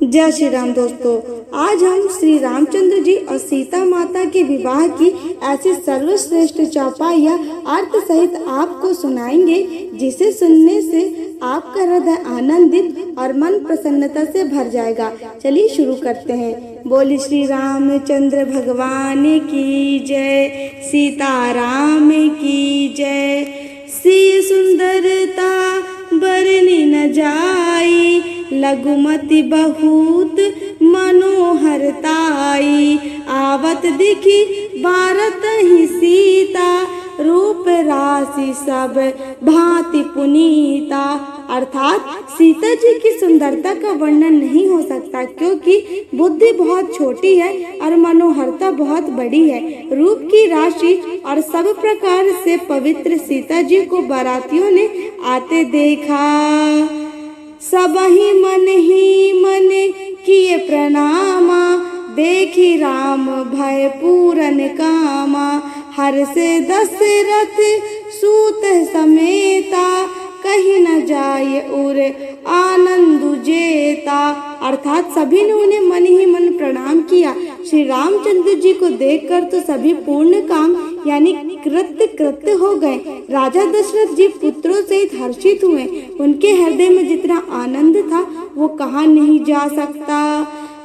जय श्री राम दोस्तों, आज हम श्री रामचंद्र जी और सीता माता के विवाह की ऐसी सर्वश्रेष्ठ चौपाइयाँ अर्थ सहित आपको सुनाएंगे, जिसे सुनने से आपका हृदय आनंदित और मन प्रसन्नता से भर जाएगा। चलिए शुरू करते हैं। बोली श्री रामचंद्र भगवान की जय, सीताराम की जय। सी सुंदरता बरनी न जाई, लघुमति बहुत मनोहरताई। आवत दिखी भारत ही सीता, रूप राशि सब भांति पुनीता। अर्थात सीता जी की सुंदरता का वर्णन नहीं हो सकता, क्योंकि बुद्धि बहुत छोटी है और मनोहरता बहुत बड़ी है। रूप की राशि और सब प्रकार से पवित्र सीता जी को बारातियों ने आते देखा। सब ही मन किए प्रणामा, देखी राम भय पूरन कामा। हर से दशरथ सूत समेता, कहीं न जाए उर आनंद जेता। अर्थात सभी ने उन्हें मन ही मन प्रणाम किया। श्री रामचंद्र जी को देखकर तो सभी पूर्ण काम यानी कृत्य हो गए। राजा दशरथ जी पुत्रों सहित हर्षित हुए। उनके हृदय में जितना आनंद था वो कहा नहीं जा सकता।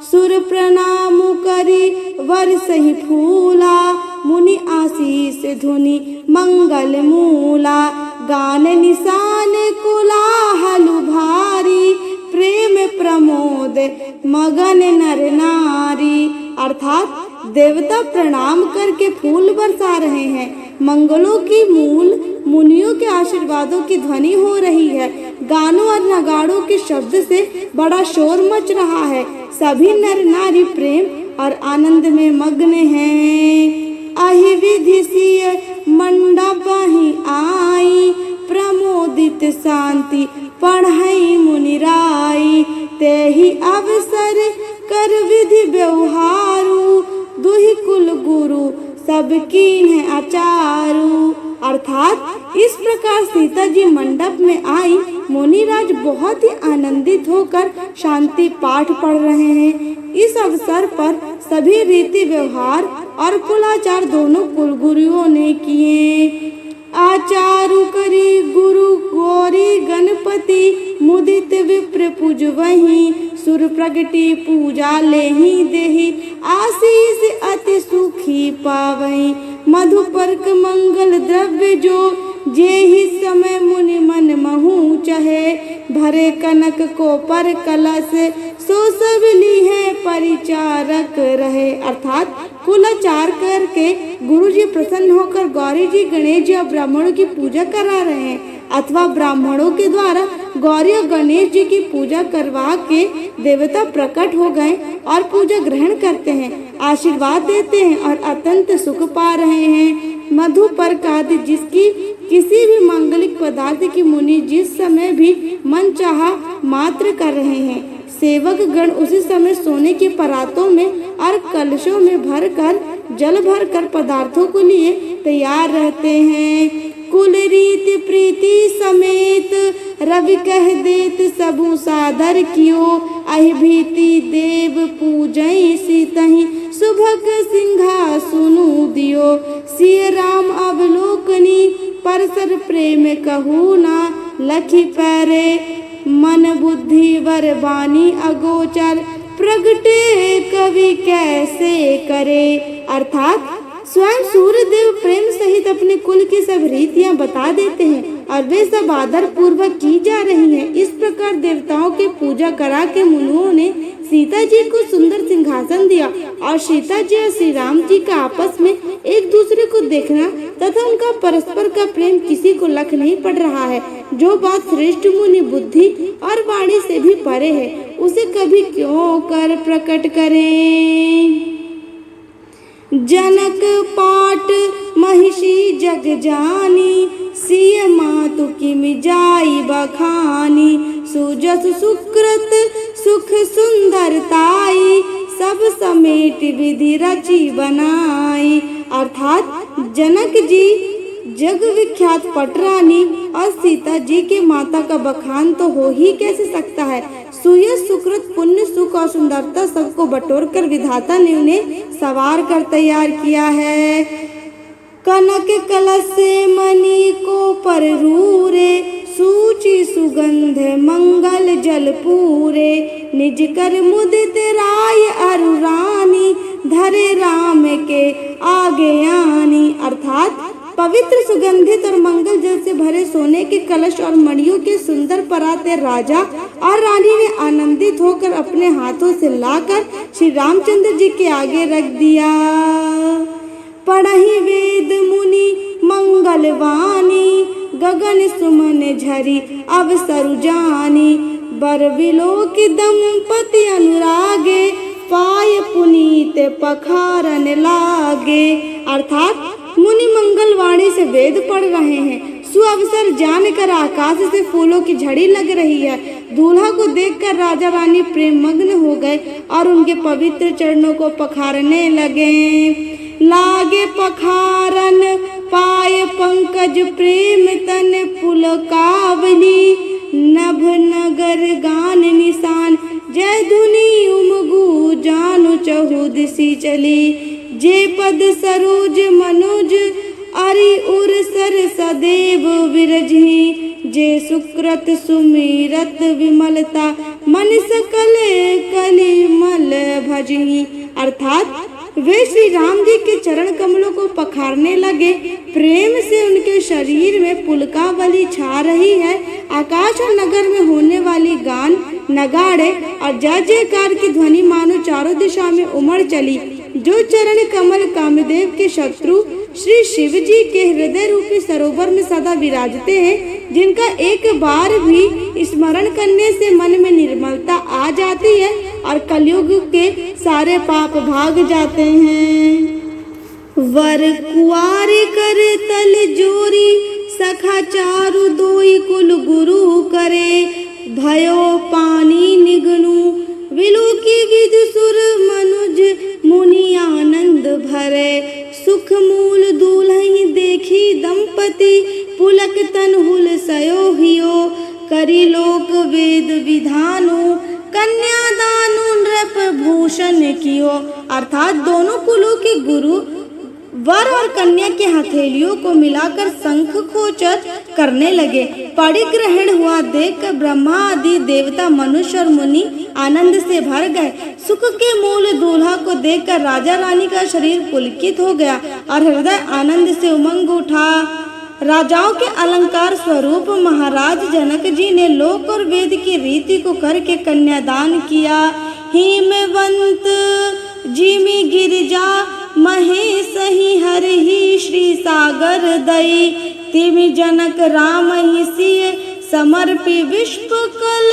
सुर प्रणाम करी वर सही फूला, मुनि आशीष धुनि मंगल मूला। गान निशान कोलाहल भारी, प्रेम प्रमोद मगन नर नारी। अर्थात देवता प्रणाम करके फूल बरसा रहे हैं। मंगलों की मूल मुनियों के आशीर्वादों की ध्वनि हो रही है। गानों और नगाड़ों के शब्द से बड़ा शोर मच रहा है। सभी नर नारी प्रेम और आनंद में मग्न हैं। अहि विधि सिय मंडप ही आई, प्रमोदित शांति पढ़ई मुनिराई। ते ही अवसर कर विधि व्यवहारू, दुहि कुल गुरु सबकी है आचारू। अर्थात इस प्रकार सीता जी मंडप में आई। मुनिराज बहुत ही आनंदित होकर शांति पाठ पढ़ रहे हैं। इस अवसर पर सभी रीति व्यवहार और कुलाचार दोनों कुलगुरुओं ने किए। आचारु करी गुरु गौरी गणपति, मुदित विप्र पूजवहीं। सुर प्रगति पूजा लेहि देहि, आशीष अति सुखी पावहीं। मधुपर्क मंगल द्रव्य जो, जेहि समय मुनि मन महु चहे। भरे कनक को पर कलश, सो सब लीहे परिचारक रहे। अर्थात कुलाचार करके गुरु जी प्रसन्न होकर गौरी जी, गणेश जी और ब्राह्मणों की पूजा करा रहे हैं, अथवा ब्राह्मणों के द्वारा गौरी और गणेश जी की पूजा करवा के देवता प्रकट हो गए और पूजा ग्रहण करते हैं, आशीर्वाद देते हैं और अत्यंत सुख पा रहे हैं। मधुपर्क आदि जिसकी किसी भी मांगलिक पदार्थ की मुनि जिस समय भी मन चाहा मात्र कर रहे हैं। सेवक गण उसी समय सोने की परातों में और कलशों में भरकर जल भरकर पदार्थों को लिए तैयार रहते हैं। कुल रीति प्रीति समेत, रवि कह देत सबु सादर कियो। अहि भीति देव पूजई सीतहि, सुभग सिंहासनु दियो। सिय राम अवलोकनी, परसर प्रेम कहू ना। लखी पैरे मन बुद्धि वर बानी अगोचर, प्रगटे कवि कैसे करे। अर्थात स्वयं सूर्यदेव प्रेम सहित अपने कुल की सब रीतियां बता देते हैं और वे सब आदर पूर्वक की जा रही हैं। इस प्रकार देवताओं की पूजा करा के मुनियों ने सीता जी को सुंदर सिंहासन दिया और सीता जी और श्री राम जी का आपस में एक दूसरे को देखना तथा उनका परस्पर का प्रेम किसी को लख नहीं पड़ रहा है। जो बात श्रेष्ठ मुनि बुद्धि और वाणी से भी परे है, उसे कभी क्यों कर प्रकट करें। जनक पाट महिषी जग जानी, सिय मातु किम जाई बखानी। सुजस सुकृत सुख सुंदरताई, सब समेट विधि रची बनाई। अर्थात जनक जी जग विख्यात पटरानी और सीता जी के माता का बखान तो हो ही कैसे सकता है। सुयश सुकृत पुण्य सुख और सुंदरता सबको बटोर कर विधाता ने उन्हें सवार कर तैयार किया है। कनक कलश से मणि को पर रूरे, सूची सुगंध मंगल जल पूरे। निज कर मुदित राय अरु रानी, धरे राम के आगे आनी। अर्थात पवित्र सुगंधित और मंगल जल से भरे सोने के कलश और मणियों के सुंदर पराते राजा और रानी ने आनंदित होकर अपने हाथों से लाकर श्री रामचंद्र जी के आगे रख दिया। पढ़हि वेद मुनि मंगल वाणी, गगन सुमन झरी अवसरु जानी। बर बिलोक दंपति अनुरागे, पाय पुनीत पखारन लागे। अर्थात मुनि मंगलवाणी से वेद पढ़ रहे हैं। सुअवसर जानकर आकाश से फूलों की झड़ी लग रही है। दूल्हा को देखकर राजा रानी प्रेम मग्न हो गए और उनके पवित्र चरणों को पखारने लगे। लागे पखारन पाय पंकज, प्रेम तन पुलकावली। नभ नगर गान निशान, जय धुनि उमगु जानु चहुदिसी चली। जे पद सरोज मनुज, अरि उर सर सदैव विरजहि। जे सुकृत सुमिरत विमलता, मन सकल कलिमल भजहि। अर्थात वे श्री राम जी के चरण कमलों को पखारने लगे। प्रेम से उनके शरीर में पुलकावली छा रही है। आकाश और नगर में होने वाली गान, नगाड़े और जय जयकार की ध्वनि मानो चारों दिशा में उमड़ चली। जो चरण कमल कामदेव के शत्रु श्री शिव जी के हृदय रूपी सरोवर में सदा विराजते हैं, जिनका एक बार भी स्मरण करने से मन में निर्मलता आ जाती है और कलयुग के सारे पाप भाग जाते हैं। वर कुआरे कर तल जोरी, सखा चारु दोई कुल गुरु करे। भयो पानी निगनु, विलु की विधु सुर मनुज, मुनि आनंद भरे। सुख मूल दूल्हि देखी दंपति, पुलक तन हुल सयो हियो। करी लोक वेद विधानु, कन्यादानु नृप भूषण कियो। अर्थात दोनों कुलों के गुरु वर और कन्या के हथेलियों को मिलाकर शंख खोचर करने लगे। परिग्रहण हुआ देखकर ब्रह्मा आदि देवता, मनुष्य और मुनि आनंद से भर गए। सुख के मूल दूल्हा को देखकर राजा रानी का शरीर पुलकित हो गया और हृदय आनंद से उमंग उठा। राजाओं के अलंकार स्वरूप महाराज जनक जी ने लोक और वेद की रीति को करके कन्यादान किया। हिमवंत जिमि गिरिजा, महेश ही हरि श्री सागर दई। तिमि जनक राम ही सिय, समर्पि विश्व कल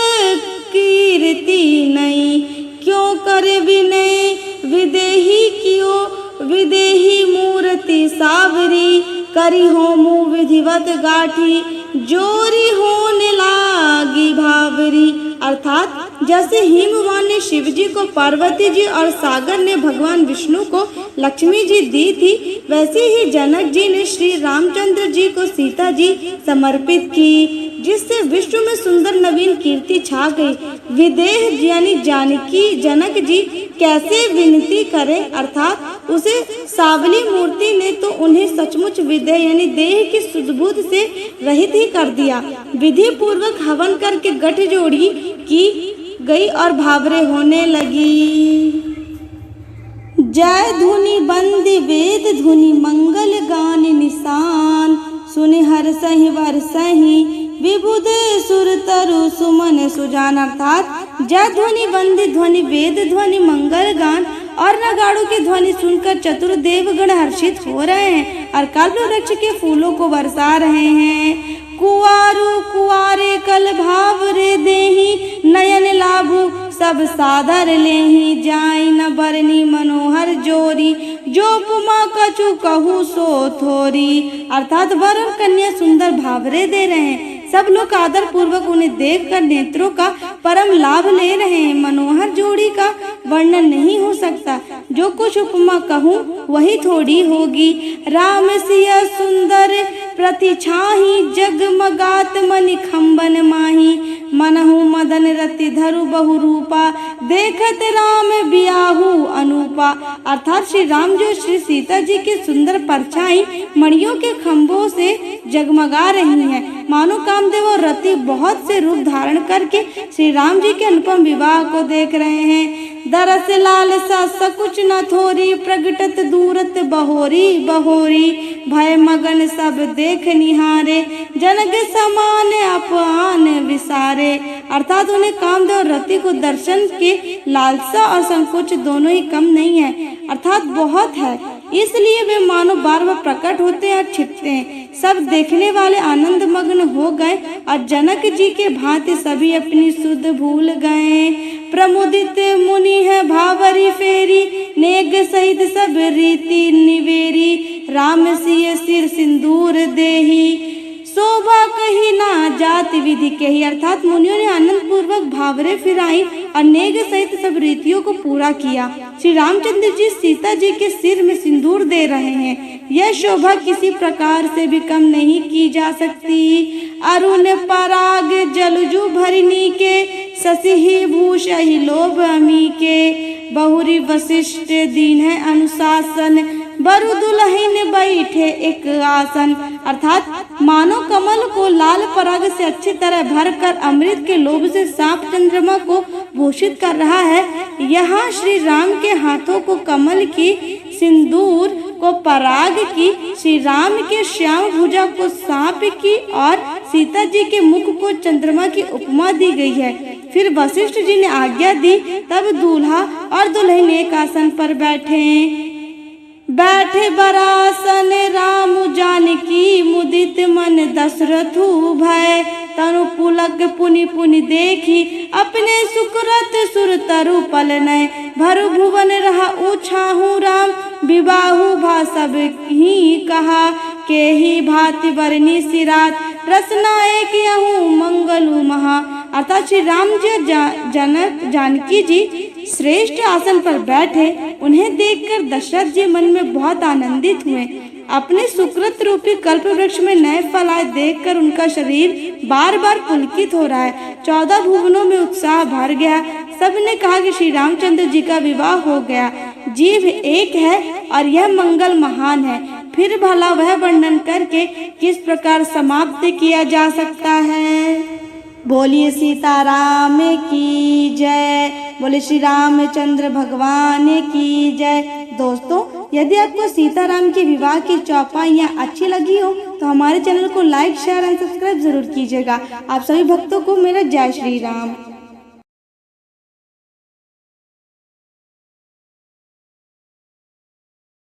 कीर्ति नई। क्यों करे विनय विदेही कियो, विदेही मूर्ति सावरी। करी होमु विधिवत गाठी, जोरी होने लागी भावरी। अर्थात जैसे हिमवान ने शिव जी को पार्वती जी और सागर ने भगवान विष्णु को लक्ष्मी जी दी थी, वैसे ही जनक जी ने श्री रामचंद्र जी को सीता जी समर्पित की, जिससे विश्व में सुंदर नवीन कीर्ति छा गई। विदेह यानी जानकी जनक जी कैसे विनती करें, अर्थात उसे सावली मूर्ति ने तो उन्हें सचमुच विदेह यानी देह की सुधबुद्ध से रहित ही कर दिया। विधि पूर्वक हवन करके गठजोड़ी की गई और भावरे होने लगी। जय धुनि बंदी वेद धुनि मंगल गान निशान। सुनि हर सही वर सही, विबुध सुर तरु सुमन सुजान। अर्थात जय ध्वनि बंदी ध्वनि वेद ध्वनि मंगल गान और नगाड़ों की ध्वनि सुनकर चतुर देवगण हर्षित हो रहे हैं और कल्प वृक्ष के फूलों को बरसा रहे हैं। कुआरु कुआरे कल भाव रे देही, नयन लाभु सब सादर लेही। जाई न बरनी मनोहर जोरी, जो उपमा कछु कहू सो थोरी। अर्थात वर और कन्या सुंदर भावरे दे रहे हैं। सब लोग आदर पूर्वक उन्हें देखकर नेत्रों का परम लाभ ले रहे हैं। मनोहर जोड़ी का वर्णन नहीं हो सकता। जो कुछ उपमा कहूँ वही थोड़ी होगी। राम सिया सुंदर प्रतिछाही, जगमगात मनि खम्बन माही। मनहु मदन रति धरु बहु रूपा, देखत राम बियाहू अनूपा। अर्थात श्री राम जो श्री सीता जी की सुंदर परछाई मणियों के खम्भों से जगमगा रही हैं, मानो कामदेव और रति बहुत से रूप धारण करके श्री राम जी के अनुपम विवाह को देख रहे हैं। दरस लालसा सकुच न थोरी, प्रगटत दूरत बहोरी बहोरी। भय मगन सब देख निहारे, जनक समान अपान विसारे। अर्थात उन्हें कामदेव और रति को दर्शन के लालसा और संकोच दोनों ही कम नहीं है, अर्थात बहुत है। इसलिए वे मानो बार बार प्रकट होते हैं और छिपते हैं। सब देखने वाले आनंद मग्न हो गए और जनक जी के भांति सभी अपनी सुध भूल गए। प्रमुदित मुनि है भावरी फेरी, नेग सहित सब रीति निवेरी। राम सिय सिर सिंदूर देही, शोभा कही ना जाति विधि के ही। अर्थात मुनियों ने आनंद पूर्वक भावरे फिराई और नेग सहित सब रीतियों को पूरा किया। श्री रामचंद्र जी सीता जी के सिर में सिंदूर दे रहे हैं। यह शोभा किसी प्रकार से भी कम नहीं की जा सकती। अरुण पराग जलजु भरनी के, शशि भूषहि लोभ अमी के। बहुरी वशिष्ठ दीन है अनुशासन, बरु दुल्हन बैठे एक आसन। अर्थात मानो कमल को लाल पराग से अच्छी तरह भरकर अमृत के लोभ से सांप चंद्रमा को भूषित कर रहा है, यहाँ श्री राम के हाथों को कमल की, सिंदूर को पराग की, श्री राम के श्याम भुजा को सांप की और सीता जी के मुख को चंद्रमा की उपमा दी गई है। फिर वशिष्ठ जी ने आज्ञा दी, तब दूल्हा और दुल्हन एक आसन पर बैठे। बैठे बरासन राम जानकी, मुदित मन दशरथु भय। तनु पुलक पुनि पुनि देखी, अपने सुकृत सुर तरु पलनय। भरु भुवन रहा उछाहू राम, विवाहु भा सब ही कहा। के ही भांति बरनी सिरात, रसना एक यहूँ मंगलु महा। अर्थात श्री राम जी जनक जानकी जी श्रेष्ठ आसन पर बैठे। उन्हें देखकर दशरथ जी मन में बहुत आनंदित हुए। अपने सुकृत रूपी कल्प वृक्ष में नए फल आए देखकर उनका शरीर बार बार पुलकित हो रहा है। 14 भुवनों में उत्साह भर गया। सबने कहा कि श्री रामचंद्र जी का विवाह हो गया। जीव एक है और यह मंगल महान है। फिर भला वह वर्णन करके किस प्रकार समाप्त किया जा सकता है। बोलिए सीताराम की जय। बोले श्री रामचंद्र भगवान की जय। दोस्तों, यदि आपको सीताराम के विवाह की चौपाइयाँ अच्छी लगी हो तो हमारे चैनल को लाइक, शेयर एंड सब्सक्राइब जरूर कीजिएगा। आप सभी भक्तों को मेरा जय श्री राम।